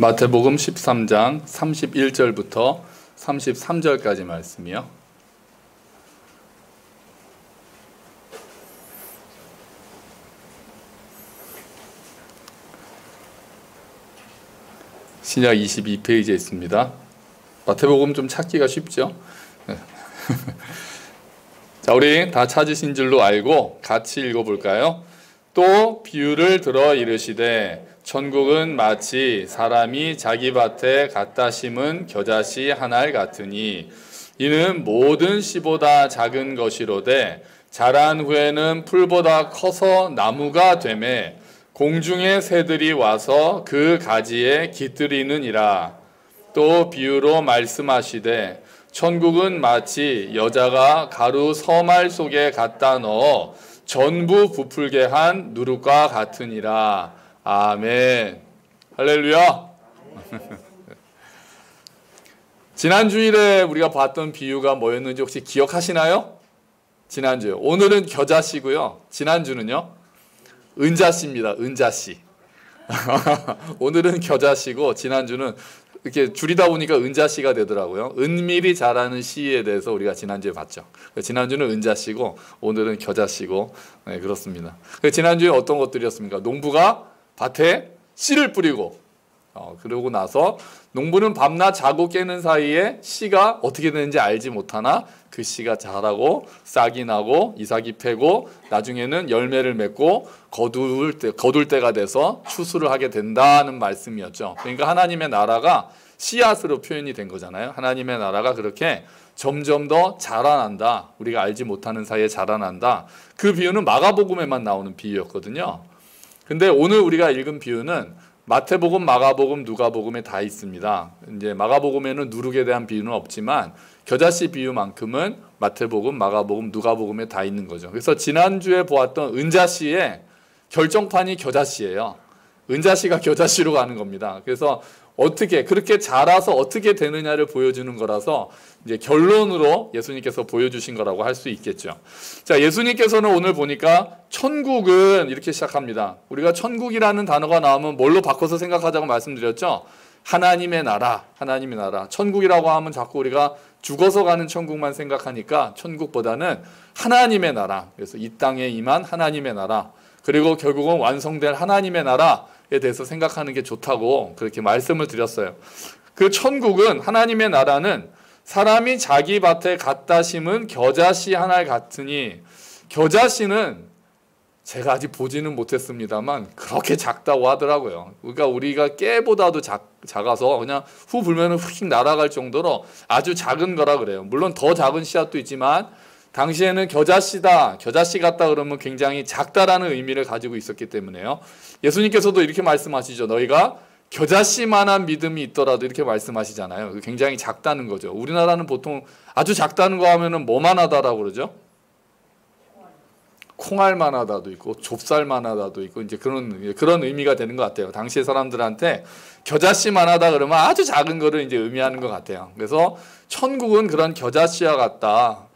마태복음 13장 31절부터 33절까지 말씀이요. 신약 22페이지에 있습니다. 마태복음 좀 찾기가 쉽죠? 자, 우리 다 찾으신 줄로 알고 같이 읽어볼까요? 또 비유를 들어 이르시되 천국은 마치 사람이 자기 밭에 갖다 심은 겨자씨 한 알 같으니 이는 모든 씨보다 작은 것이로되 자란 후에는 풀보다 커서 나무가 되매 공중의 새들이 와서 그 가지에 깃들이느니라. 또 비유로 말씀하시되 천국은 마치 여자가 가루 서말 속에 갖다 넣어 전부 부풀게 한 누룩과 같으니라. 아멘. 할렐루야. 지난 주일에 우리가 봤던 비유가 뭐였는지 혹시 기억하시나요? 지난주에. 오늘은 겨자씨고요. 지난주는요. 은자씨입니다. 은자씨. 오늘은 겨자씨고 지난주는 이렇게 줄이다 보니까 은자씨가 되더라고요. 은밀히 자라는 씨에 대해서 우리가 지난주에 봤죠. 지난주는 은자씨고 오늘은 겨자씨고, 네, 그렇습니다. 지난주에 어떤 것들이었습니까? 농부가 밭에 씨를 뿌리고, 그러고 나서 농부는 밤낮 자고 깨는 사이에 씨가 어떻게 되는지 알지 못하나 그 씨가 자라고 싹이 나고 이삭이 패고 나중에는 열매를 맺고 거둘 때가 돼서 추수를 하게 된다는 말씀이었죠. 그러니까 하나님의 나라가 씨앗으로 표현이 된 거잖아요. 하나님의 나라가 그렇게 점점 더 자라난다. 우리가 알지 못하는 사이에 자라난다. 그 비유는 마가복음에만 나오는 비유였거든요. 근데 오늘 우리가 읽은 비유는 마태복음, 마가복음, 누가복음에 다 있습니다. 이제 마가복음에는 누룩에 대한 비유는 없지만 겨자씨 비유만큼은 마태복음, 마가복음, 누가복음에 다 있는 거죠. 그래서 지난주에 보았던 은자씨의 결정판이 겨자씨예요. 은자씨가 겨자씨로 가는 겁니다. 그래서 어떻게 그렇게 자라서 어떻게 되느냐를 보여주는 거라서 이제 결론으로 예수님께서 보여주신 거라고 할 수 있겠죠. 자, 예수님께서는 오늘 보니까 천국은 이렇게 시작합니다. 우리가 천국이라는 단어가 나오면 뭘로 바꿔서 생각하자고 말씀드렸죠. 하나님의 나라, 하나님의 나라. 천국이라고 하면 자꾸 우리가 죽어서 가는 천국만 생각하니까 천국보다는 하나님의 나라. 그래서 이 땅에 임한 하나님의 나라. 그리고 결국은 완성될 하나님의 나라에 대해서 생각하는 게 좋다고 그렇게 말씀을 드렸어요. 그 천국은, 하나님의 나라는 사람이 자기 밭에 갖다 심은 겨자씨 한 알 같으니, 겨자씨는 제가 아직 보지는 못했습니다만 그렇게 작다고 하더라고요. 그러니까 우리가 깨보다도 작아서 그냥 후 불면 휙 날아갈 정도로 아주 작은 거라 그래요. 물론 더 작은 씨앗도 있지만 당시에는 겨자씨다, 겨자씨 같다 그러면 굉장히 작다라는 의미를 가지고 있었기 때문에요. 예수님께서도 이렇게 말씀하시죠. 너희가 겨자씨만한 믿음이 있더라도 이렇게 말씀하시잖아요. 굉장히 작다는 거죠. 우리나라는 보통 아주 작다는 거 하면은 뭐만 하다라고 그러죠? 콩알만 하다도 있고 좁쌀만 하다도 있고 이제 그런 의미가 되는 것 같아요. 당시의 사람들한테 겨자씨만 하다 그러면 아주 작은 거를 이제 의미하는 것 같아요. 그래서 천국은 그런 겨자씨와 같다.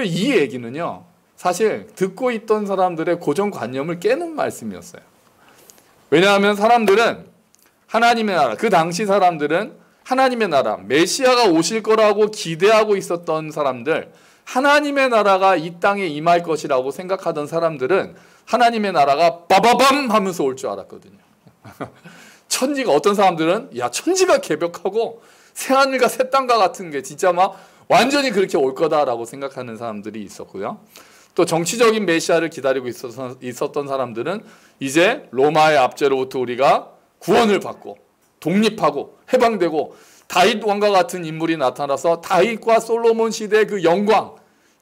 이 얘기는요, 사실 듣고 있던 사람들의 고정관념을 깨는 말씀이었어요. 왜냐하면 사람들은 하나님의 나라, 그 당시 사람들은 하나님의 나라, 메시아가 오실 거라고 기대하고 있었던 사람들, 하나님의 나라가 이 땅에 임할 것이라고 생각하던 사람들은 하나님의 나라가 빠바밤 하면서 올 줄 알았거든요. 천지가, 어떤 사람들은 야, 천지가 개벽하고 새하늘과 새 땅과 같은 게 진짜 막 완전히 그렇게 올 거다라고 생각하는 사람들이 있었고요. 또 정치적인 메시아를 기다리고 있었던 사람들은 이제 로마의 압제로부터 우리가 구원을 받고 독립하고 해방되고 다윗 왕과 같은 인물이 나타나서 다윗과 솔로몬 시대의 그 영광,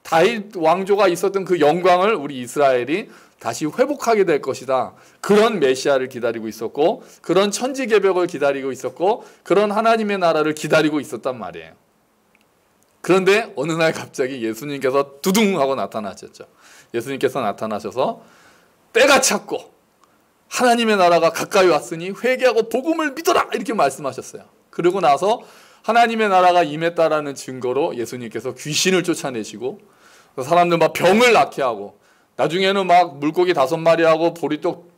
다윗 왕조가 있었던 그 영광을 우리 이스라엘이 다시 회복하게 될 것이다. 그런 메시아를 기다리고 있었고, 그런 천지개벽을 기다리고 있었고, 그런 하나님의 나라를 기다리고 있었단 말이에요. 그런데 어느 날 갑자기 예수님께서 두둥 하고 나타나셨죠. 예수님께서 나타나셔서 때가 찼고 하나님의 나라가 가까이 왔으니 회개하고 복음을 믿어라 이렇게 말씀하셨어요. 그러고 나서 하나님의 나라가 임했다라는 증거로 예수님께서 귀신을 쫓아내시고 사람들 막 병을 낫게 하고 나중에는 막 물고기 5마리하고 보리떡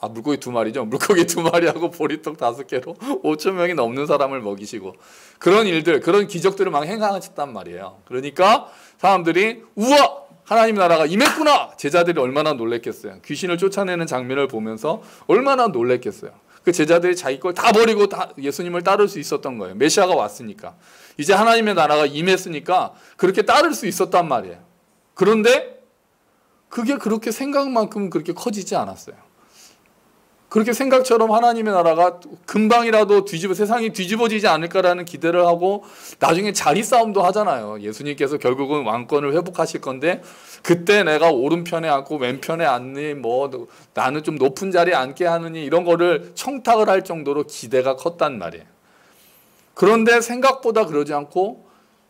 물고기 2마리죠. 물고기 2마리하고 보리떡 5개로 5천 명이 넘는 사람을 먹이시고 그런 일들, 그런 기적들을 막 행하셨단 말이에요. 그러니까 사람들이 우와! 하나님 나라가 임했구나! 제자들이 얼마나 놀랬겠어요. 귀신을 쫓아내는 장면을 보면서 얼마나 놀랬겠어요. 그 제자들이 자기 걸 다 버리고 다 예수님을 따를 수 있었던 거예요. 메시아가 왔으니까. 이제 하나님의 나라가 임했으니까 그렇게 따를 수 있었단 말이에요. 그런데 그게 그렇게 생각만큼 그렇게 커지지 않았어요. 그렇게 생각처럼 하나님의 나라가 금방이라도 세상이 뒤집어지지 않을까라는 기대를 하고 나중에 자리 싸움도 하잖아요. 예수님께서 결국은 왕권을 회복하실 건데 그때 내가 오른편에 앉고 왼편에 앉니 나는 좀 높은 자리에 앉게 하느니 이런 거를 청탁을 할 정도로 기대가 컸단 말이에요. 그런데 생각보다 그러지 않고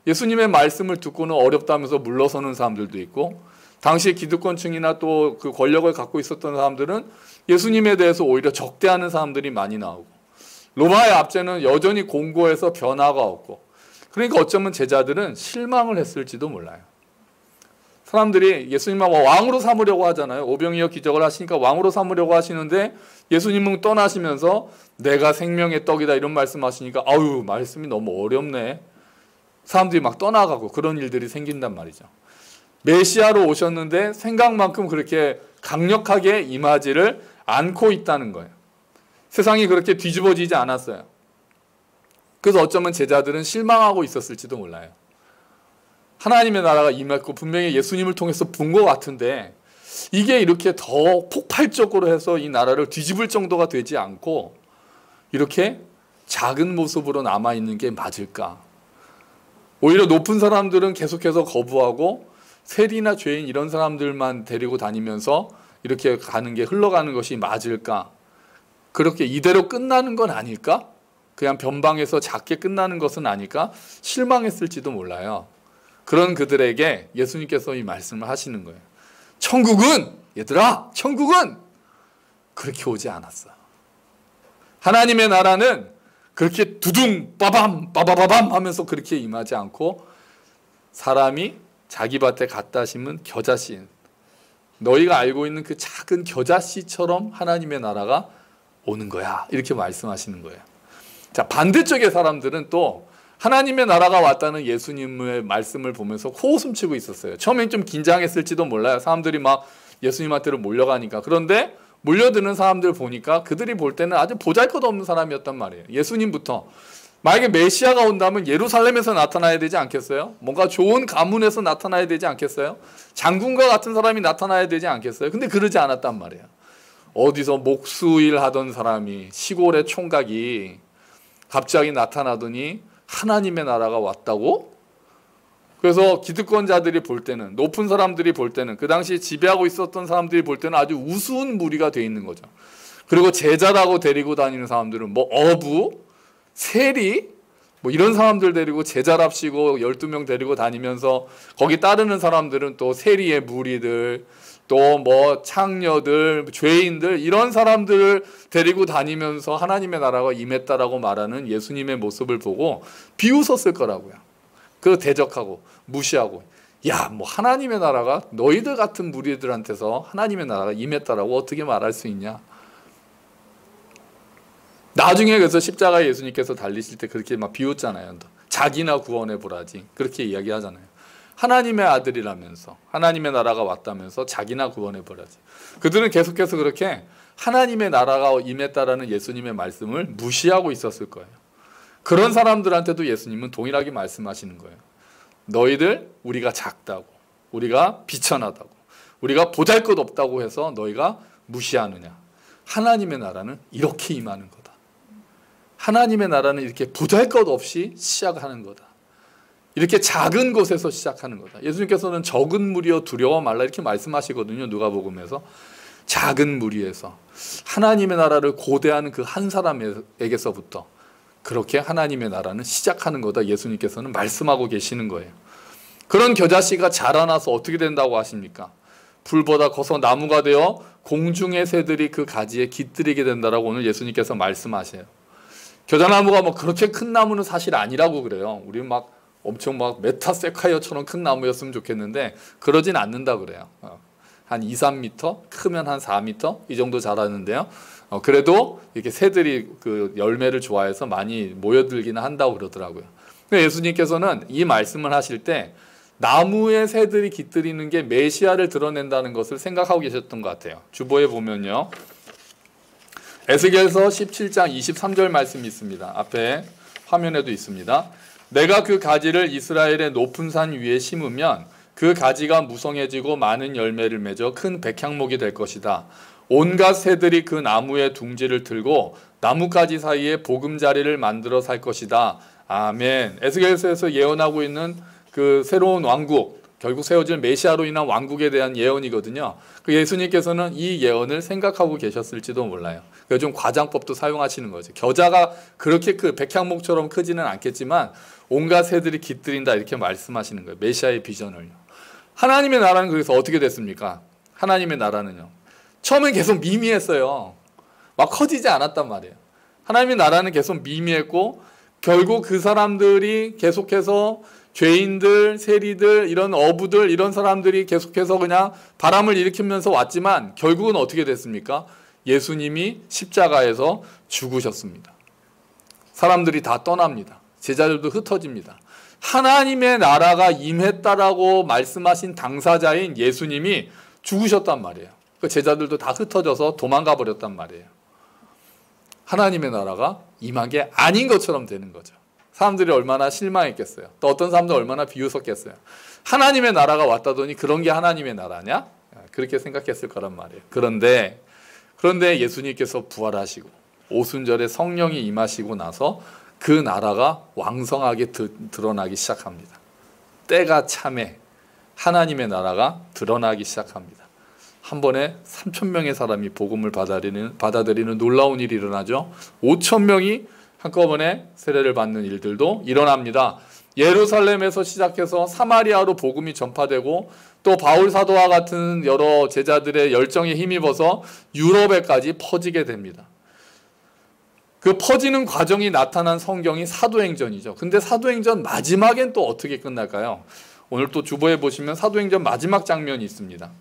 예수님의 말씀을 듣고는 어렵다면서 물러서는 사람들도 있고 당시 기득권층이나 또 그 권력을 갖고 있었던 사람들은 예수님에 대해서 오히려 적대하는 사람들이 많이 나오고 로마의 압제는 여전히 공고해서 변화가 없고 그러니까 어쩌면 제자들은 실망을 했을지도 몰라요. 사람들이 예수님을 왕으로 삼으려고 하잖아요. 오병이어 기적을 하시니까 왕으로 삼으려고 하시는데 예수님은 떠나시면서 내가 생명의 떡이다 이런 말씀하시니까 아유 말씀이 너무 어렵네. 사람들이 막 떠나가고 그런 일들이 생긴단 말이죠. 메시아로 오셨는데 생각만큼 그렇게 강력하게 임하지를 않고 있다는 거예요. 세상이 그렇게 뒤집어지지 않았어요. 그래서 어쩌면 제자들은 실망하고 있었을지도 몰라요. 하나님의 나라가 임했고 분명히 예수님을 통해서 본 것 같은데 이게 이렇게 더 폭발적으로 해서 이 나라를 뒤집을 정도가 되지 않고 이렇게 작은 모습으로 남아있는 게 맞을까? 오히려 높은 사람들은 계속해서 거부하고 세리나 죄인 이런 사람들만 데리고 다니면서 이렇게 가는 게 흘러가는 것이 맞을까? 그렇게 이대로 끝나는 건 아닐까? 그냥 변방에서 작게 끝나는 것은 아닐까? 실망했을지도 몰라요. 그런 그들에게 예수님께서 이 말씀을 하시는 거예요. 천국은 얘들아 천국은 그렇게 오지 않았어. 하나님의 나라는 그렇게 두둥 빠밤 빠바바밤 하면서 그렇게 임하지 않고 사람이 자기 밭에 갖다 심은 겨자씨 너희가 알고 있는 그 작은 겨자씨처럼 하나님의 나라가 오는 거야. 이렇게 말씀하시는 거예요. 자, 반대쪽의 사람들은 또 하나님의 나라가 왔다는 예수님의 말씀을 보면서 코웃음 치고 있었어요. 처음엔 좀 긴장했을지도 몰라요. 사람들이 막 예수님한테로 몰려가니까. 그런데 몰려드는 사람들 보니까 그들이 볼 때는 아주 보잘것없는 사람이었단 말이에요. 예수님부터. 만약에 메시아가 온다면 예루살렘에서 나타나야 되지 않겠어요? 뭔가 좋은 가문에서 나타나야 되지 않겠어요? 장군과 같은 사람이 나타나야 되지 않겠어요? 근데 그러지 않았단 말이에요. 어디서 목수일 하던 사람이 시골의 총각이 갑자기 나타나더니 하나님의 나라가 왔다고? 그래서 기득권자들이 볼 때는 높은 사람들이 볼 때는 그 당시 지배하고 있었던 사람들이 볼 때는 아주 우스운 무리가 돼 있는 거죠. 그리고 제자라고 데리고 다니는 사람들은 어부 세리 이런 사람들 데리고 제자랍시고 12명 데리고 다니면서 거기 따르는 사람들은 또 세리의 무리들 또 창녀들 죄인들 이런 사람들을 데리고 다니면서 하나님의 나라가 임했다라고 말하는 예수님의 모습을 보고 비웃었을 거라고요. 그 대적하고 무시하고 야 하나님의 나라가 너희들 같은 무리들한테서 하나님의 나라가 임했다라고 어떻게 말할 수 있냐. 나중에 그래서 십자가에 예수님께서 달리실 때 그렇게 막 비웃잖아요. 자기나 구원해 보라지. 그렇게 이야기하잖아요. 하나님의 아들이라면서 하나님의 나라가 왔다면서 자기나 구원해 보라지. 그들은 계속해서 그렇게 하나님의 나라가 임했다라는 예수님의 말씀을 무시하고 있었을 거예요. 그런 사람들한테도 예수님은 동일하게 말씀하시는 거예요. 너희들 우리가 작다고 우리가 비천하다고 우리가 보잘것없다고 해서 너희가 무시하느냐. 하나님의 나라는 이렇게 임하는 거다. 하나님의 나라는 이렇게 보잘것없이 시작하는 거다. 이렇게 작은 곳에서 시작하는 거다. 예수님께서는 적은 무리여 두려워 말라 이렇게 말씀하시거든요. 누가복음에서. 작은 무리에서 하나님의 나라를 고대하는 그 한 사람에게서부터 그렇게 하나님의 나라는 시작하는 거다. 예수님께서는 말씀하고 계시는 거예요. 그런 겨자씨가 자라나서 어떻게 된다고 하십니까? 불보다 커서 나무가 되어 공중의 새들이 그 가지에 깃들이게 된다라고 오늘 예수님께서 말씀하세요. 겨자나무가 그렇게 큰 나무는 사실 아니라고 그래요. 우리 엄청 메타세콰이어처럼 큰 나무였으면 좋겠는데 그러진 않는다 그래요. 한 2, 3m, 크면 한 4m 이 정도 자라는데요. 그래도 이렇게 새들이 그 열매를 좋아해서 많이 모여들기는 한다고 그러더라고요. 예수님께서는 이 말씀을 하실 때 나무에 새들이 깃들이는 게 메시아를 드러낸다는 것을 생각하고 계셨던 것 같아요. 주보에 보면요. 에스겔서 17장 23절 말씀이 있습니다. 앞에 화면에도 있습니다. 내가 그 가지를 이스라엘의 높은 산 위에 심으면 그 가지가 무성해지고 많은 열매를 맺어 큰 백향목이 될 것이다. 온갖 새들이 그 나무의 둥지를 틀고 나뭇가지 사이에 보금자리를 만들어 살 것이다. 아멘. 에스겔서에서 예언하고 있는 그 새로운 왕국, 결국 세워질 메시아로 인한 왕국에 대한 예언이거든요. 그 예수님께서는 이 예언을 생각하고 계셨을지도 몰라요. 그래서 좀 과장법도 사용하시는 거죠. 겨자가 그렇게 백향목처럼 크지는 않겠지만 온갖 새들이 깃들인다 이렇게 말씀하시는 거예요. 메시아의 비전을요. 하나님의 나라는 그래서 어떻게 됐습니까? 하나님의 나라는요. 처음엔 계속 미미했어요. 막 커지지 않았단 말이에요. 하나님의 나라는 계속 미미했고 결국 그 사람들이 계속해서 죄인들, 세리들, 이런 어부들, 이런 사람들이 계속해서 그냥 바람을 일으키면서 왔지만 결국은 어떻게 됐습니까? 예수님이 십자가에서 죽으셨습니다. 사람들이 다 떠납니다. 제자들도 흩어집니다. 하나님의 나라가 임했다라고 말씀하신 당사자인 예수님이 죽으셨단 말이에요. 그 제자들도 다 흩어져서 도망가 버렸단 말이에요. 하나님의 나라가 임한 게 아닌 것처럼 되는 거죠. 사람들이 얼마나 실망했겠어요. 또 어떤 사람도 얼마나 비웃었겠어요. 하나님의 나라가 왔다더니 그런 게 하나님의 나라냐? 그렇게 생각했을 거란 말이에요. 그런데 예수님께서 부활하시고 오순절에 성령이 임하시고 나서 그 나라가 왕성하게 드러나기 시작합니다. 때가 참에 하나님의 나라가 드러나기 시작합니다. 한 번에 3,000명의 사람이 복음을 받아들이는 놀라운 일이 일어나죠. 5,000명이 한꺼번에 세례를 받는 일들도 일어납니다. 예루살렘에서 시작해서 사마리아로 복음이 전파되고 또 바울 사도와 같은 여러 제자들의 열정에 힘입어서 유럽에까지 퍼지게 됩니다. 그 퍼지는 과정이 나타난 성경이 사도행전이죠. 근데 사도행전 마지막엔 또 어떻게 끝날까요? 오늘 또 주보에 보시면 사도행전 마지막 장면이 있습니다.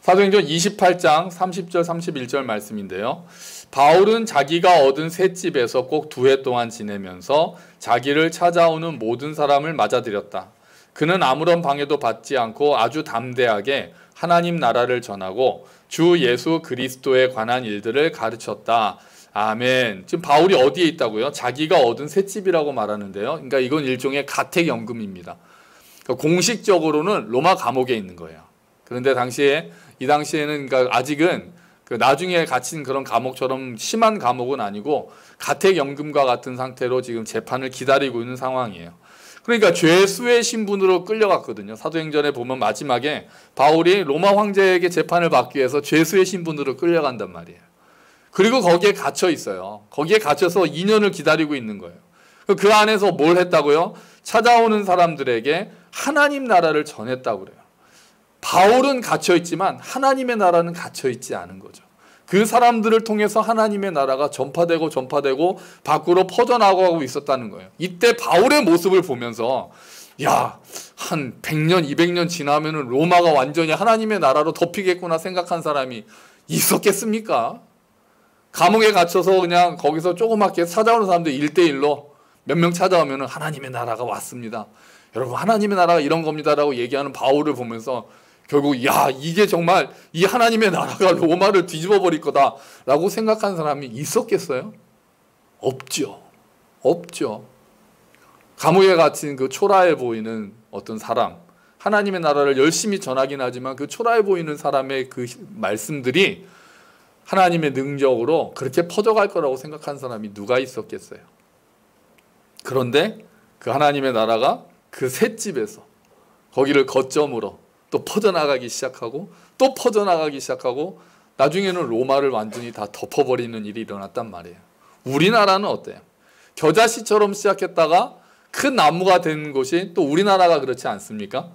사도행전 28장 30절 31절 말씀인데요. 바울은 자기가 얻은 새 집에서 꼭 2해 동안 지내면서 자기를 찾아오는 모든 사람을 맞아들였다. 그는 아무런 방해도 받지 않고 아주 담대하게 하나님 나라를 전하고 주 예수 그리스도에 관한 일들을 가르쳤다. 아멘. 지금 바울이 어디에 있다고요? 자기가 얻은 새 집이라고 말하는데요. 그러니까 이건 일종의 가택연금입니다. 그러니까 공식적으로는 로마 감옥에 있는 거예요. 그런데 이 당시에는 그러니까 아직은 그 나중에 갇힌 그런 감옥처럼 심한 감옥은 아니고 가택연금과 같은 상태로 지금 재판을 기다리고 있는 상황이에요. 그러니까 죄수의 신분으로 끌려갔거든요. 사도행전에 보면 마지막에 바울이 로마 황제에게 재판을 받기 위해서 죄수의 신분으로 끌려간단 말이에요. 그리고 거기에 갇혀 있어요. 거기에 갇혀서 2년을 기다리고 있는 거예요. 그 안에서 뭘 했다고요? 찾아오는 사람들에게 하나님 나라를 전했다고 그래요. 바울은 갇혀 있지만 하나님의 나라는 갇혀 있지 않은 거죠. 그 사람들을 통해서 하나님의 나라가 전파되고 밖으로 퍼져나가고 있었다는 거예요. 이때 바울의 모습을 보면서 한 100년, 200년 지나면은 로마가 완전히 하나님의 나라로 덮이겠구나 생각한 사람이 있었겠습니까? 감옥에 갇혀서 그냥 거기서 조그맣게 찾아오는 사람들 1대1로 몇 명 찾아오면은 하나님의 나라가 왔습니다. 여러분 하나님의 나라가 이런 겁니다라고 얘기하는 바울을 보면서 결국 이게 정말 이 하나님의 나라가 로마를 뒤집어 버릴 거다라고 생각한 사람이 있었겠어요? 없죠. 감옥에 갇힌 그 초라해 보이는 어떤 사람, 하나님의 나라를 열심히 전하긴 하지만 그 초라해 보이는 사람의 그 말씀들이 하나님의 능력으로 그렇게 퍼져갈 거라고 생각한 사람이 누가 있었겠어요? 그런데 그 하나님의 나라가 그 셋집에서 거기를 거점으로 또 퍼져나가기 시작하고 나중에는 로마를 완전히 다 덮어버리는 일이 일어났단 말이에요. 우리나라는 어때요? 겨자씨처럼 시작했다가 큰 나무가 된 곳이 또 우리나라가 그렇지 않습니까?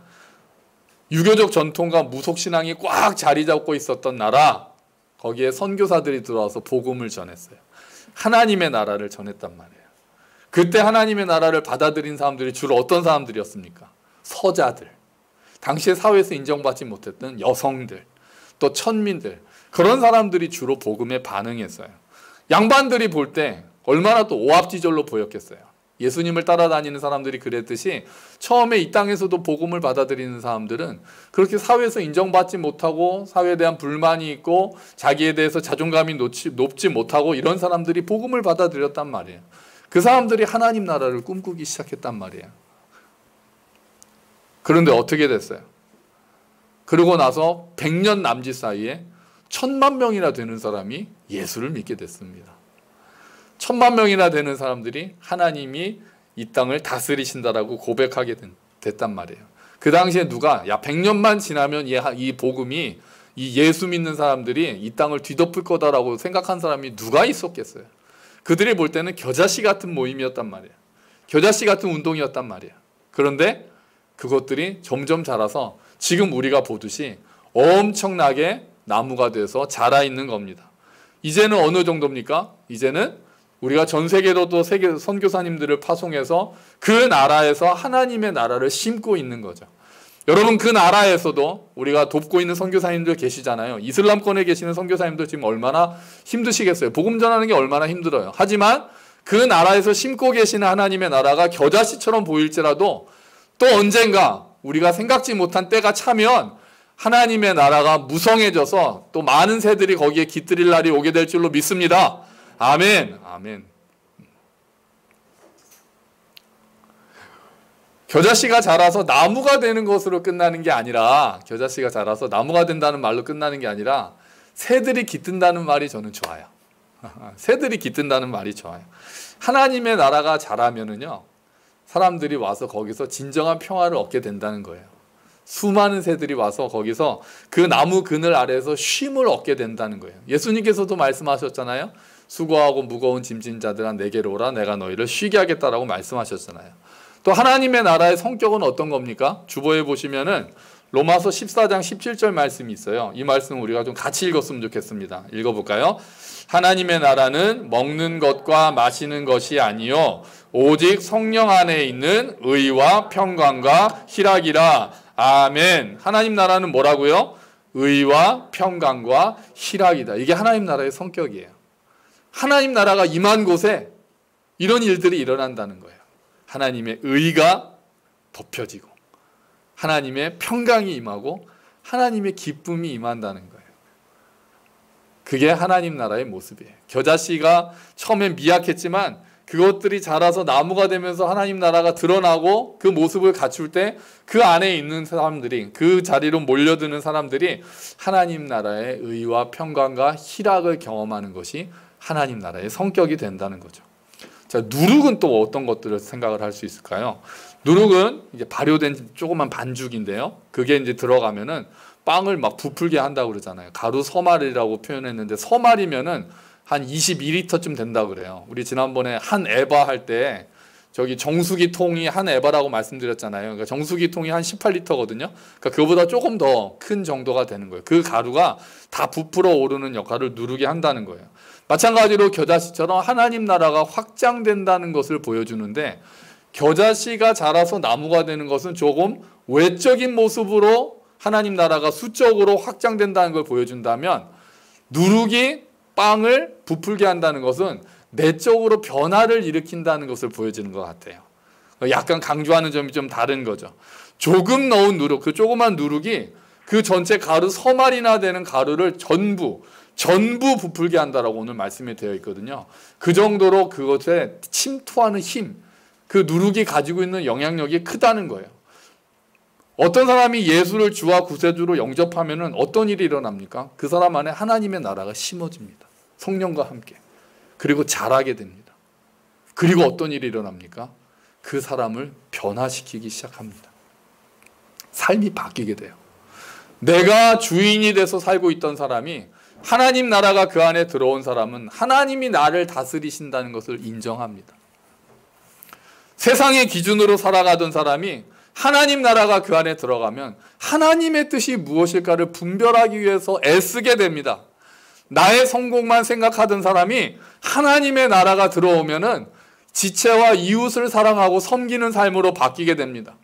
유교적 전통과 무속신앙이 꽉 자리 잡고 있었던 나라, 거기에 선교사들이 들어와서 복음을 전했어요. 하나님의 나라를 전했단 말이에요. 그때 하나님의 나라를 받아들인 사람들이 주로 어떤 사람들이었습니까? 서자들. 당시의 사회에서 인정받지 못했던 여성들, 또 천민들, 그런 사람들이 주로 복음에 반응했어요. 양반들이 볼 때 얼마나 또 오합지졸로 보였겠어요. 예수님을 따라다니는 사람들이 그랬듯이 처음에 이 땅에서도 복음을 받아들이는 사람들은 그렇게 사회에서 인정받지 못하고 사회에 대한 불만이 있고 자기에 대해서 자존감이 높지 못하고 이런 사람들이 복음을 받아들였단 말이에요. 그 사람들이 하나님 나라를 꿈꾸기 시작했단 말이에요. 그런데 어떻게 됐어요? 그러고 나서 100년 남짓 사이에 1000만 명이나 되는 사람이 예수를 믿게 됐습니다. 1000만 명이나 되는 사람들이 하나님이 이 땅을 다스리신다라고 고백하게 됐단 말이에요. 그 당시에 누가 100년만 지나면 이 복음이 이 예수 믿는 사람들이 이 땅을 뒤덮을 거다라고 생각한 사람이 누가 있었겠어요? 그들이 볼 때는 겨자씨 같은 모임이었단 말이에요. 겨자씨 같은 운동이었단 말이에요. 그런데 그것들이 점점 자라서 지금 우리가 보듯이 엄청나게 나무가 돼서 자라 있는 겁니다. 이제는 어느 정도입니까? 이제는 우리가 전 세계로 또 세계 선교사님들을 파송해서 그 나라에서 하나님의 나라를 심고 있는 거죠. 여러분, 그 나라에서도 우리가 돕고 있는 선교사님들 계시잖아요. 이슬람권에 계시는 선교사님들 지금 얼마나 힘드시겠어요. 복음 전하는 게 얼마나 힘들어요. 하지만 그 나라에서 심고 계시는 하나님의 나라가 겨자씨처럼 보일지라도 또 언젠가 우리가 생각지 못한 때가 차면 하나님의 나라가 무성해져서 또 많은 새들이 거기에 깃들일 날이 오게 될 줄로 믿습니다. 아멘. 아멘. 겨자씨가 자라서 나무가 되는 것으로 끝나는 게 아니라, 겨자씨가 자라서 나무가 된다는 말로 끝나는 게 아니라 새들이 깃든다는 말이 저는 좋아요. 새들이 깃든다는 말이 좋아요. 하나님의 나라가 자라면은요, 사람들이 와서 거기서 진정한 평화를 얻게 된다는 거예요. 수많은 새들이 와서 거기서 그 나무 그늘 아래에서 쉼을 얻게 된다는 거예요. 예수님께서도 말씀하셨잖아요. 수고하고 무거운 짐진 자들아 내게로 오라, 내가 너희를 쉬게 하겠다라고 말씀하셨잖아요. 또 하나님의 나라의 성격은 어떤 겁니까? 주보에 보시면은 로마서 14장 17절 말씀이 있어요. 이 말씀 우리가 좀 같이 읽었으면 좋겠습니다. 읽어볼까요? 하나님의 나라는 먹는 것과 마시는 것이 아니요 오직 성령 안에 있는 의와 평강과 희락이라. 아멘. 하나님 나라는 뭐라고요? 의와 평강과 희락이다. 이게 하나님 나라의 성격이에요. 하나님 나라가 임한 곳에 이런 일들이 일어난다는 거예요. 하나님의 의가 덮여지고 하나님의 평강이 임하고 하나님의 기쁨이 임한다는 거예요. 그게 하나님 나라의 모습이에요. 겨자씨가 처음엔 미약했지만 그것들이 자라서 나무가 되면서 하나님 나라가 드러나고 그 모습을 갖출 때 그 안에 있는 사람들이, 그 자리로 몰려드는 사람들이 하나님 나라의 의와 평강과 희락을 경험하는 것이 하나님 나라의 성격이 된다는 거죠. 자, 누룩은 또 어떤 것들을 생각을 할 수 있을까요? 누룩은 이제 발효된 조그만 반죽인데요. 그게 이제 들어가면은 빵을 막 부풀게 한다고 그러잖아요. 가루 서말이라고 표현했는데 서말이면은 한 22리터쯤 된다 그래요. 우리 지난번에 한 에바 할 때 저기 정수기 통이 한 에바라고 말씀드렸잖아요. 그러니까 정수기 통이 한 18리터거든요. 그러니까 그거보다 조금 더 큰 정도가 되는 거예요. 그 가루가 다 부풀어 오르는 역할을 누르게 한다는 거예요. 마찬가지로 겨자씨처럼 하나님 나라가 확장된다는 것을 보여주는데, 겨자씨가 자라서 나무가 되는 것은 조금 외적인 모습으로 하나님 나라가 수적으로 확장된다는 걸 보여준다면, 누룩이 빵을 부풀게 한다는 것은 내적으로 변화를 일으킨다는 것을 보여주는 것 같아요. 약간 강조하는 점이 좀 다른 거죠. 조금 넣은 누룩, 그 조그만 누룩이 그 전체 가루 서말이나 되는 가루를 전부 부풀게 한다라고 오늘 말씀이 되어 있거든요. 그 정도로 그것에 침투하는 힘, 그 누룩이 가지고 있는 영향력이 크다는 거예요. 어떤 사람이 예수를 주와 구세주로 영접하면은 어떤 일이 일어납니까? 그 사람 안에 하나님의 나라가 심어집니다. 성령과 함께. 그리고 자라게 됩니다. 그리고 어떤 일이 일어납니까? 그 사람을 변화시키기 시작합니다. 삶이 바뀌게 돼요. 내가 주인이 돼서 살고 있던 사람이, 하나님 나라가 그 안에 들어온 사람은 하나님이 나를 다스리신다는 것을 인정합니다. 세상의 기준으로 살아가던 사람이 하나님 나라가 그 안에 들어가면 하나님의 뜻이 무엇일까를 분별하기 위해서 애쓰게 됩니다. 나의 성공만 생각하던 사람이 하나님의 나라가 들어오면은 지체와 이웃을 사랑하고 섬기는 삶으로 바뀌게 됩니다.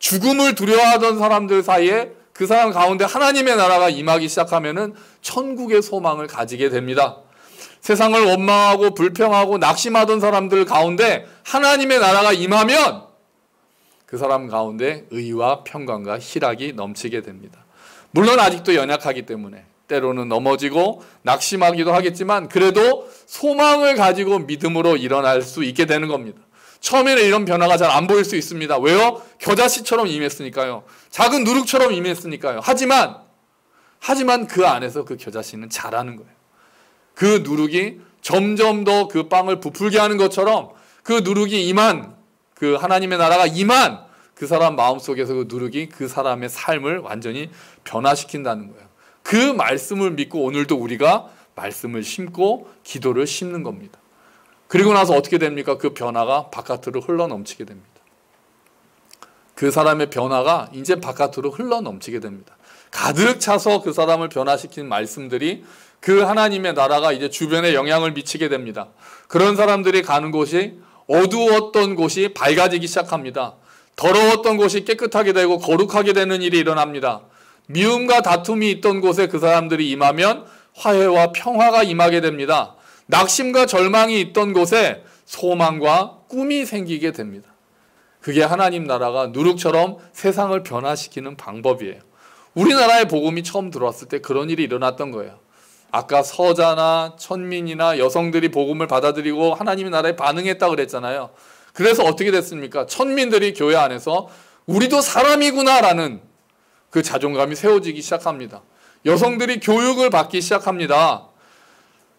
죽음을 두려워하던 사람들 사이에 그 사람 가운데 하나님의 나라가 임하기 시작하면은 천국의 소망을 가지게 됩니다. 세상을 원망하고 불평하고 낙심하던 사람들 가운데 하나님의 나라가 임하면 그 사람 가운데 의와 평강과 희락이 넘치게 됩니다. 물론 아직도 연약하기 때문에 때로는 넘어지고 낙심하기도 하겠지만 그래도 소망을 가지고 믿음으로 일어날 수 있게 되는 겁니다. 처음에는 이런 변화가 잘 안 보일 수 있습니다. 왜요? 겨자씨처럼 임했으니까요. 작은 누룩처럼 임했으니까요. 하지만 그 안에서 그 겨자씨는 자라는 거예요. 그 누룩이 점점 더 그 빵을 부풀게 하는 것처럼 그 누룩이 임한, 그 하나님의 나라가 임한 그 사람 마음속에서 그 누룩이 그 사람의 삶을 완전히 변화시킨다는 거예요. 그 말씀을 믿고 오늘도 우리가 말씀을 심고 기도를 심는 겁니다. 그리고 나서 어떻게 됩니까? 그 변화가 바깥으로 흘러넘치게 됩니다. 그 사람의 변화가 이제 바깥으로 흘러넘치게 됩니다. 가득 차서 그 사람을 변화시킨 말씀들이 그 하나님의 나라가 이제 주변에 영향을 미치게 됩니다. 그런 사람들이 가는 곳이 어두웠던 곳이 밝아지기 시작합니다. 더러웠던 곳이 깨끗하게 되고 거룩하게 되는 일이 일어납니다. 미움과 다툼이 있던 곳에 그 사람들이 임하면 화해와 평화가 임하게 됩니다. 낙심과 절망이 있던 곳에 소망과 꿈이 생기게 됩니다. 그게 하나님 나라가 누룩처럼 세상을 변화시키는 방법이에요. 우리나라에 복음이 처음 들어왔을 때 그런 일이 일어났던 거예요. 아까 서자나 천민이나 여성들이 복음을 받아들이고 하나님의 나라에 반응했다 그랬잖아요. 그래서 어떻게 됐습니까? 천민들이 교회 안에서 우리도 사람이구나라는 그 자존감이 세워지기 시작합니다. 여성들이 교육을 받기 시작합니다.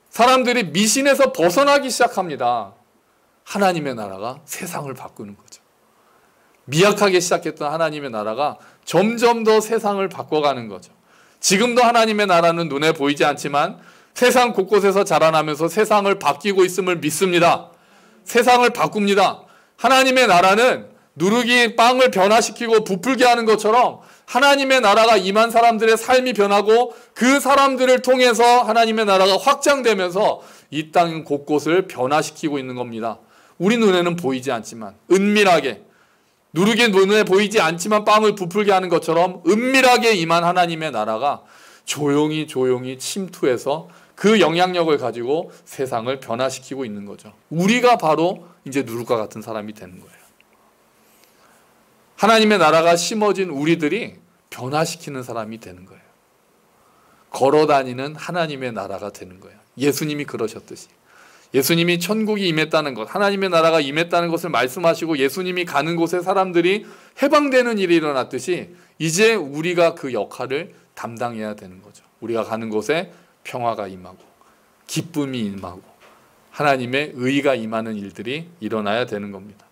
사람들이 미신에서 벗어나기 시작합니다. 하나님의 나라가 세상을 바꾸는 거죠. 미약하게 시작했던 하나님의 나라가 점점 더 세상을 바꿔가는 거죠. 지금도 하나님의 나라는 눈에 보이지 않지만 세상 곳곳에서 자라나면서 세상을 바뀌고 있음을 믿습니다. 세상을 바꿉니다. 하나님의 나라는 누룩이 빵을 변화시키고 부풀게 하는 것처럼 하나님의 나라가 임한 사람들의 삶이 변하고 그 사람들을 통해서 하나님의 나라가 확장되면서 이 땅 곳곳을 변화시키고 있는 겁니다. 우리 눈에는 보이지 않지만 은밀하게, 누룩이 눈에 보이지 않지만 빵을 부풀게 하는 것처럼 은밀하게 임한 하나님의 나라가 조용히 침투해서 그 영향력을 가지고 세상을 변화시키고 있는 거죠. 우리가 바로 이제 누룩과 같은 사람이 되는 거예요. 하나님의 나라가 심어진 우리들이 변화시키는 사람이 되는 거예요. 걸어다니는 하나님의 나라가 되는 거예요. 예수님이 그러셨듯이. 예수님이 천국이 임했다는 것, 하나님의 나라가 임했다는 것을 말씀하시고 예수님이 가는 곳에 사람들이 해방되는 일이 일어났듯이 이제 우리가 그 역할을 담당해야 되는 거죠. 우리가 가는 곳에 평화가 임하고 기쁨이 임하고 하나님의 의가 임하는 일들이 일어나야 되는 겁니다.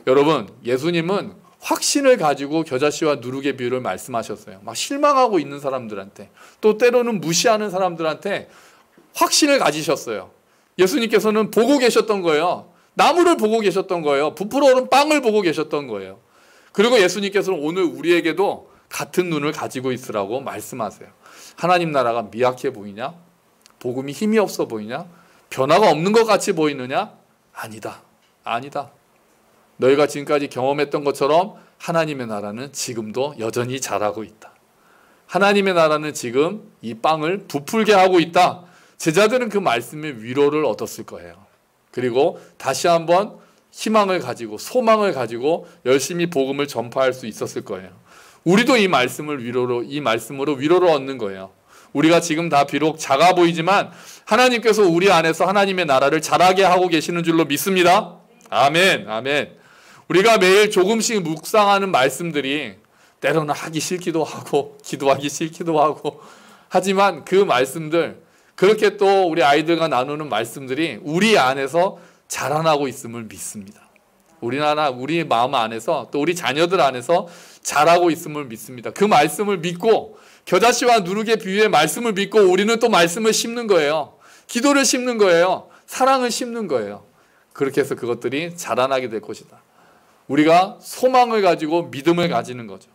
여러분, 예수님은 확신을 가지고 겨자씨와 누룩의 비유를 말씀하셨어요. 막 실망하고 있는 사람들한테, 또 때로는 무시하는 사람들한테 확신을 가지셨어요. 예수님께서는 보고 계셨던 거예요. 나무를 보고 계셨던 거예요. 부풀어 오른 빵을 보고 계셨던 거예요. 그리고 예수님께서는 오늘 우리에게도 같은 눈을 가지고 있으라고 말씀하세요. 하나님 나라가 미약해 보이냐? 복음이 힘이 없어 보이냐? 변화가 없는 것 같이 보이느냐? 아니다. 너희가 지금까지 경험했던 것처럼 하나님의 나라는 지금도 여전히 자라고 있다. 하나님의 나라는 지금 이 빵을 부풀게 하고 있다. 제자들은 그 말씀의 위로를 얻었을 거예요. 그리고 다시 한번 희망을 가지고 소망을 가지고 열심히 복음을 전파할 수 있었을 거예요. 우리도 이 말씀으로 위로를 얻는 거예요. 우리가 지금 다 비록 작아 보이지만 하나님께서 우리 안에서 하나님의 나라를 자라게 하고 계시는 줄로 믿습니다. 아멘. 우리가 매일 조금씩 묵상하는 말씀들이 때로는 하기 싫기도 하고 기도하기 싫기도 하고 하지만 그 말씀들, 그렇게 또 우리 아이들과 나누는 말씀들이 우리 안에서 자라나고 있음을 믿습니다. 우리 마음 안에서 또 우리 자녀들 안에서 자라고 있음을 믿습니다. 그 말씀을 믿고 겨자씨와 누룩의 비유의 말씀을 믿고 우리는 또 말씀을 심는 거예요. 기도를 심는 거예요. 사랑을 심는 거예요. 그렇게 해서 그것들이 자라나게 될 것이다. 우리가 소망을 가지고 믿음을 가지는 거죠.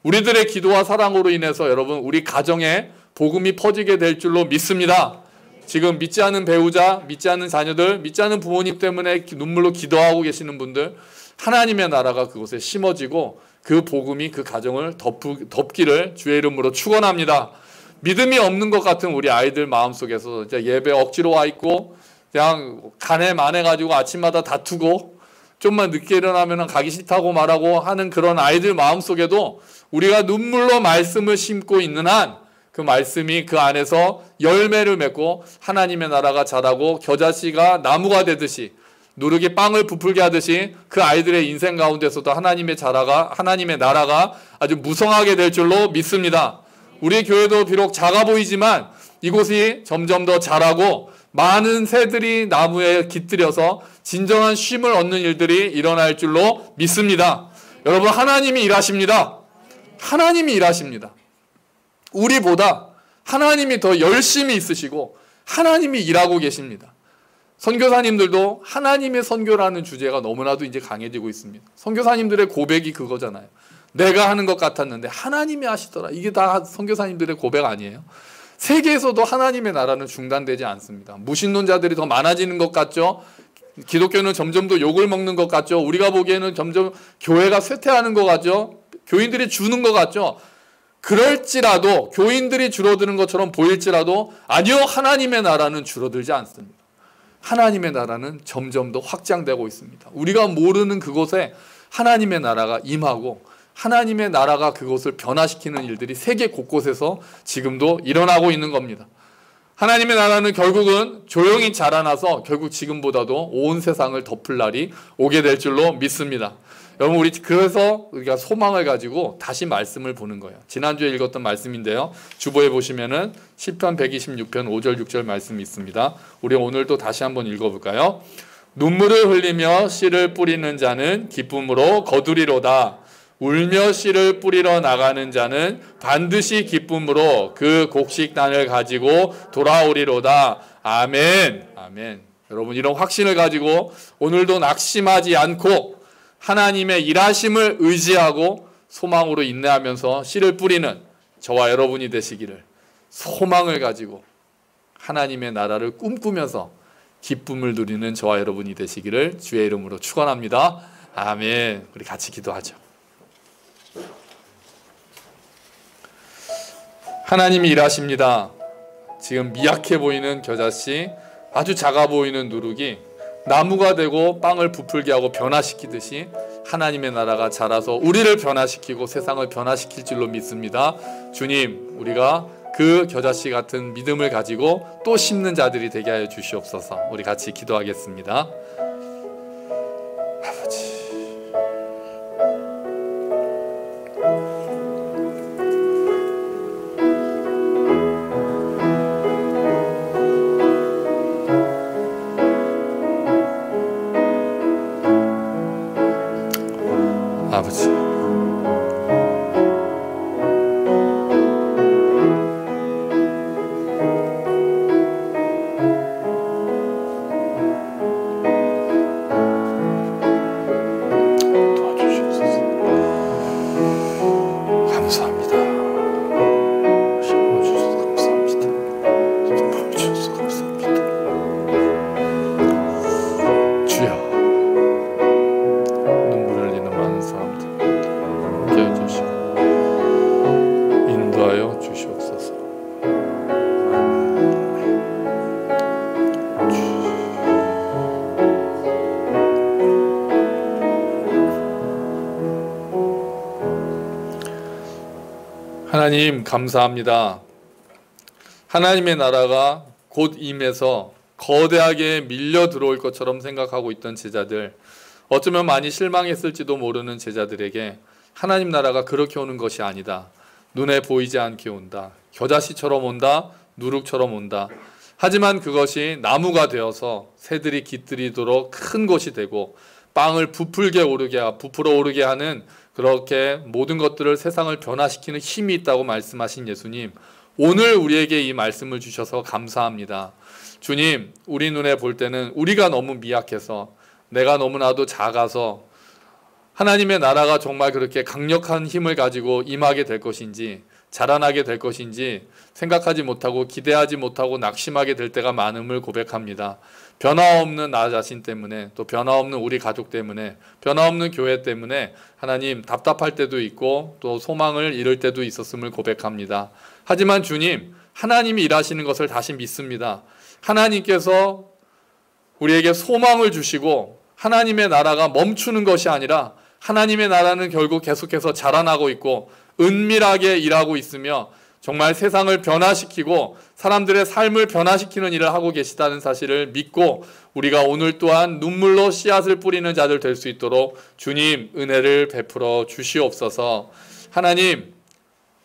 우리들의 기도와 사랑으로 인해서 여러분 우리 가정에 복음이 퍼지게 될 줄로 믿습니다. 지금 믿지 않는 배우자, 믿지 않는 자녀들, 믿지 않는 부모님 때문에 눈물로 기도하고 계시는 분들, 하나님의 나라가 그곳에 심어지고 그 복음이 그 가정을 덮기를 주의 이름으로 축원합니다. 믿음이 없는 것 같은 우리 아이들 마음속에서 이제 예배 억지로 와 있고 그냥 간에 만해가지고 아침마다 다투고 좀만 늦게 일어나면 가기 싫다고 말하고 하는 그런 아이들 마음속에도 우리가 눈물로 말씀을 심고 있는 한 그 말씀이 그 안에서 열매를 맺고 하나님의 나라가 자라고 겨자씨가 나무가 되듯이 누룩이 빵을 부풀게 하듯이 그 아이들의 인생 가운데서도 하나님의 나라가 아주 무성하게 될 줄로 믿습니다. 우리 교회도 비록 작아 보이지만 이곳이 점점 더 자라고 많은 새들이 나무에 깃들여서 진정한 쉼을 얻는 일들이 일어날 줄로 믿습니다. 여러분, 하나님이 일하십니다. 하나님이 일하십니다. 우리보다 하나님이 더 열심히 있으시고 하나님이 일하고 계십니다. 선교사님들도 하나님의 선교라는 주제가 너무나도 이제 강해지고 있습니다. 선교사님들의 고백이 그거잖아요. 내가 하는 것 같았는데 하나님이 하시더라. 이게 다 선교사님들의 고백 아니에요? 세계에서도 하나님의 나라는 중단되지 않습니다. 무신론자들이 더 많아지는 것 같죠? 기독교는 점점 더 욕을 먹는 것 같죠? 우리가 보기에는 점점 교회가 쇠퇴하는 것 같죠? 교인들이 주는 것 같죠? 그럴지라도 교인들이 줄어드는 것처럼 보일지라도 아니요, 하나님의 나라는 줄어들지 않습니다. 하나님의 나라는 점점 더 확장되고 있습니다. 우리가 모르는 그곳에 하나님의 나라가 임하고 하나님의 나라가 그곳을 변화시키는 일들이 세계 곳곳에서 지금도 일어나고 있는 겁니다. 하나님의 나라는 결국은 조용히 자라나서 결국 지금보다도 온 세상을 덮을 날이 오게 될 줄로 믿습니다. 여러분, 그래서 우리가 소망을 가지고 다시 말씀을 보는 거예요. 지난주에 읽었던 말씀인데요. 주보에 보시면은 시편 126편 5절 6절 말씀이 있습니다. 우리 오늘도 다시 한번 읽어볼까요? 눈물을 흘리며 씨를 뿌리는 자는 기쁨으로 거두리로다. 울며 씨를 뿌리러 나가는 자는 반드시 기쁨으로 그 곡식단을 가지고 돌아오리로다. 아멘. 아멘. 여러분, 이런 확신을 가지고 오늘도 낙심하지 않고 하나님의 일하심을 의지하고 소망으로 인내하면서 씨를 뿌리는 저와 여러분이 되시기를, 소망을 가지고 하나님의 나라를 꿈꾸면서 기쁨을 누리는 저와 여러분이 되시기를 주의 이름으로 축원합니다. 아멘. 우리 같이 기도하죠. 하나님이 일하십니다. 지금 미약해 보이는 겨자씨, 아주 작아 보이는 누룩이 나무가 되고 빵을 부풀게 하고 변화시키듯이 하나님의 나라가 자라서 우리를 변화시키고 세상을 변화시킬 줄로 믿습니다. 주님, 우리가 그 겨자씨 같은 믿음을 가지고 또 심는 자들이 되게 하여 주시옵소서. 우리 같이 기도하겠습니다. 아버지, 아버지, 도와주시옵소서. 감사합니다. 심어주셔서 감사합니다. 심어주셔서 감사합니다. 주여, 눈물 흘리는 많은 사람들 함께 해주시고 인도하여 주시옵소서. 하나님, 감사합니다. 하나님의 나라가 곧 임해서 거대하게 밀려 들어올 것처럼 생각하고 있던 제자들, 어쩌면 많이 실망했을지도 모르는 제자들에게 하나님 나라가 그렇게 오는 것이 아니다. 눈에 보이지 않게 온다. 겨자씨처럼 온다. 누룩처럼 온다. 하지만 그것이 나무가 되어서 새들이 깃들이도록 큰 것이 되고 빵을 부풀어 오르게 하는, 그렇게 모든 것들을, 세상을 변화시키는 힘이 있다고 말씀하신 예수님, 오늘 우리에게 이 말씀을 주셔서 감사합니다. 주님, 우리 눈에 볼 때는 우리가 너무 미약해서, 내가 너무나도 작아서 하나님의 나라가 정말 그렇게 강력한 힘을 가지고 임하게 될 것인지 자라나게 될 것인지 생각하지 못하고 기대하지 못하고 낙심하게 될 때가 많음을 고백합니다. 변화없는 나 자신 때문에, 또 변화없는 우리 가족 때문에, 변화없는 교회 때문에 하나님 답답할 때도 있고 또 소망을 잃을 때도 있었음을 고백합니다. 하지만 주님, 하나님이 일하시는 것을 다시 믿습니다. 하나님께서 우리에게 소망을 주시고 하나님의 나라가 멈추는 것이 아니라 하나님의 나라는 결국 계속해서 자라나고 있고 은밀하게 일하고 있으며 정말 세상을 변화시키고 사람들의 삶을 변화시키는 일을 하고 계시다는 사실을 믿고 우리가 오늘 또한 눈물로 씨앗을 뿌리는 자들 될 수 있도록 주님 은혜를 베풀어 주시옵소서. 하나님,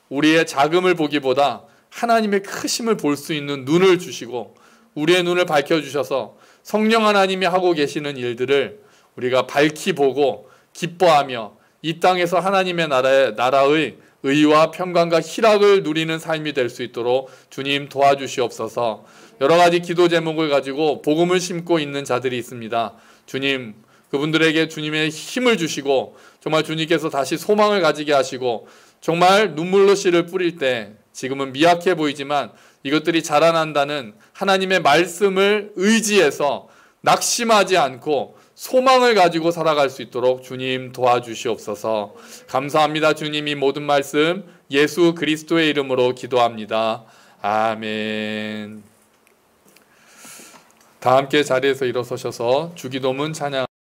우리의 자금을 보기보다 하나님의 크심을 볼 수 있는 눈을 주시고 우리의 눈을 밝혀주셔서 성령 하나님이 하고 계시는 일들을 우리가 밝히 보고 기뻐하며 이 땅에서 하나님의 나라의 의와 평강과 희락을 누리는 삶이 될 수 있도록 주님 도와주시옵소서. 여러 가지 기도 제목을 가지고 복음을 심고 있는 자들이 있습니다. 주님, 그분들에게 주님의 힘을 주시고 정말 주님께서 다시 소망을 가지게 하시고 정말 눈물로 씨를 뿌릴 때 지금은 미약해 보이지만 이것들이 자라난다는 하나님의 말씀을 의지해서 낙심하지 않고 소망을 가지고 살아갈 수 있도록 주님 도와주시옵소서. 감사합니다. 주님이 모든 말씀 예수 그리스도의 이름으로 기도합니다. 아멘. 다 함께 자리에서 일어서셔서 주기도문 찬양